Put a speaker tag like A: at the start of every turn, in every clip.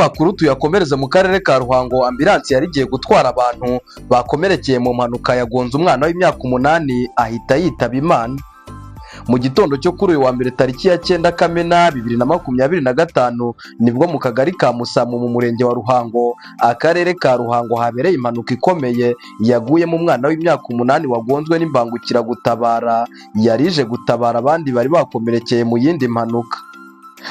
A: Makuru tuyakomereze mu karere ka Ruhango. Ambulance yari igiye gutwara abantu bakomerekeye mu mpanuka yagonze umwana w'imyaka 8 ahita yitaba Imana. Mu gitondo cyo kuri uyu wa mbere tariki ya 9 Kamena 2025 nibwo mu kagari ka Musamu mu murenge wa Ruhango akarere ka Ruhango habereye impanuka ikomeye yaguyemo umwana w'imyaka 8 wagonzwe n'imbangukiragutabara yarije gutabara abandi bari bakomerekeye mu yindi mpanuka.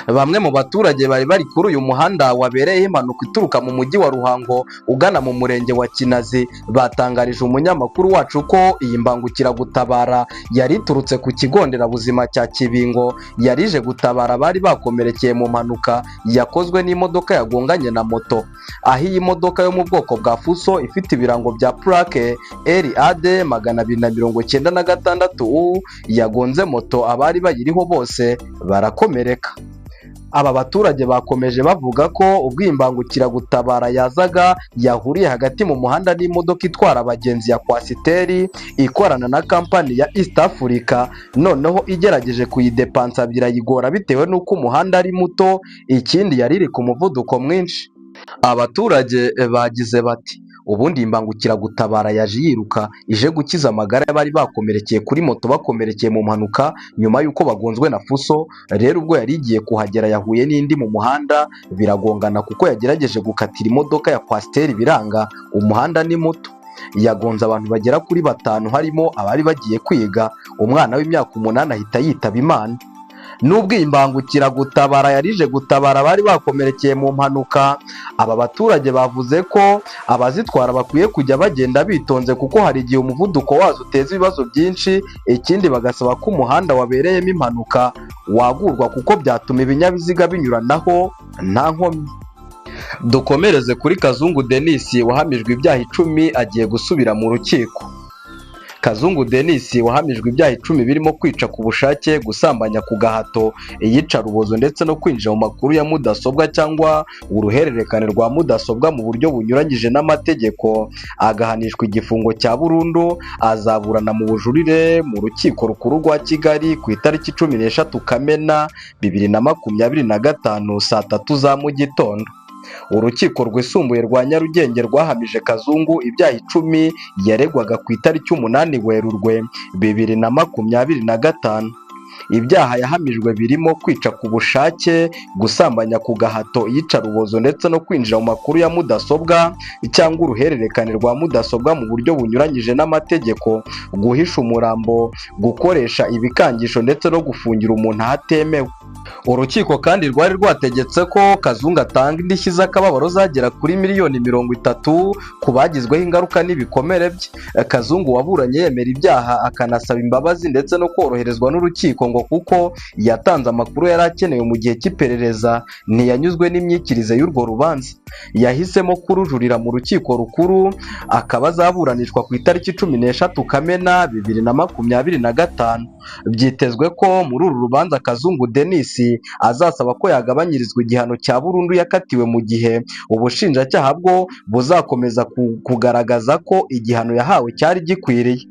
A: Bamwe mu baturage bari kuri uyu muhanda wabereye impanuka ituruka mu mujyi wa Ruhango ugana mu murenge wa Kinazi batangarije umunyamakuru wacu ko iyi mbangukiragutabara yari iturutse ku kigo nderabuzima cya Kibingo yarije gutabara bari bakomerekeye mu mpanuka yakozwe n'imodoka yagonganye na moto, aho iyi modoka yo mu bwoko bwa Fuso ifite ibirango bya plaque LAD 296 yagonze moto, abari bayiriho bose barakomereka. Aba baturage bakomeje bavuga ko ubwo imbangukiragutabara yazaga yahuriye hagati mu muhanda n'imodoka itwara abagenzi ya Kwasiteri ikorana na kampani ya East Africa, noneho igerageje kuyidepansa birayigora bitewe n'uko umuhanda ari muto, ikindi yari iri ku muvuduko mwinshi. Abaturage bagize bati ubundi imbangukiragutabara yaje yiruka ije gukiza amagara y'abari bakomerekeye kuri moto bakomerekeye mu mpanuka nyuma y'uko bagonzwe na Fuso. Rero ubwo yari igiye kuhagera yahuye n'indi mu muhanda biragongana kuko yagerageje gukatira imodoka ya Kwasiteri biranga, umuhanda ni muto. Yagonze abantu bagera kuri 5 harimo abari bagiye kwiga. Umwana w'imyaka 8 ahita yitaba Imana. Nubwo imbangukiragutabara yarije gutabara bari bakomerekeye mu mpanuka, aba baturage bavuze ko abazitwara bakwiye kujya bagenda bitonze kuko hari igihe umuvuduko wazo uteza ibibazo byinshi, ikindi bagasaba ko umuhanda wabereyemo impanuka wagurwa kuko byatuma ibinyabiziga binyuranaho nta nkomyi. Dukomereze kuri Kazungu Denis wahamijwe ibyaha 10 agiye gusubira mu rukiko. Kazungu Denis wahamijwe ibyaha 10 birimo kwica ku bushake, gusambanya ku gahato, iyicarubozo ndetse no kwinjira mu makuru ya mudasobwa cyangwa uruhererekane rwa mudasobwa mu buryo bunyuranyije n'amategeko, agahanishwa igifungo cya burundu. Azaburana mu bujurire mu rukiko rukuru rwa Kigali ku itariki 13 Kamena 2025 saa 3 za mu gitondo. Urukiko rwisumbuye rwa Nyarugenge rwahamije Kazungu ibyaha 10 yaregwaga ku itariki 8 Werurwe 2025. Ibyaha yahamijwe birimo kwica ku bushake, gusambanya ku gahato, iyicarubozo ndetse no kwinjira mu makuru ya mudasobwa cyangwa uruhererekane rwa mudasobwa mu buryo bunyuranyije n'amategeko, guhisha umurambo, gukoresha ibikangisho ndetse no gufungira umuntu ahatemewe. Urukiko kandi rwari rwategetse ko Kazungu atanga indishyi z'akababaro zagera kuri miliyoni 30 ku bagizweho ingaruka n'ibikomere bye. Kazungu waburanye yemera ibyaha akanasaba imbabazi ndetse no koroherezwa n'urukiko ngo kuko yatanze amakuru yari akenewe mu gihe cy'iperereza, ntiyanyuzwe n'imyikirize y'urwo rubanza. Yahisemo kurujurira mu rukiko rukuru, akaba azaburanishwa ku itariki 13 Kamena 2025. Byitezwe ko muri uru rubanza Kazungu Denis azasaba ko yagabanyirizwa igihano cya burundu yakatiwe mu gihe ubushinjacyaha bwo buzakomeza kugaragaza ko igihano yahawe cyari gikwiriye.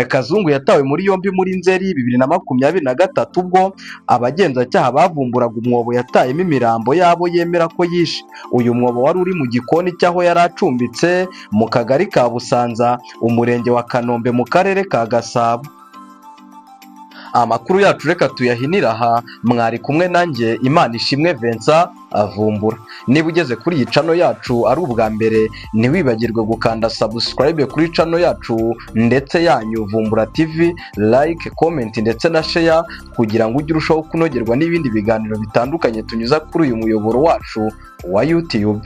A: Kazungu yatawe muri yombi muri Nzeri 2023 ubwo abagenzacyaha bavumburaga umwobo yatayemo imirambo yabo yemera ko yishe. Uyu mwobo wari uri mu gikoni cyaho yari acumbitse mu kagari ka Busanza, umurenge wa Kanombe mu karere ka Gasabo. Amakuru yacu reka tuyahinira aha, mwari kumwe nanjye Imanishimwe Vincent Avumbura. Niba ugeze kuri iyi channel yacu ari ubwa mbere, ntiwibagirwe gukanda subscribe kuri channel yacu ndetse yanyu Vumbura TV, like, comment ndetse na share kugira ngo ujye urushaho kunogerwa n'ibindi biganiro bitandukanye tunyuza kuri uyu muyoboro wacu wa YouTube.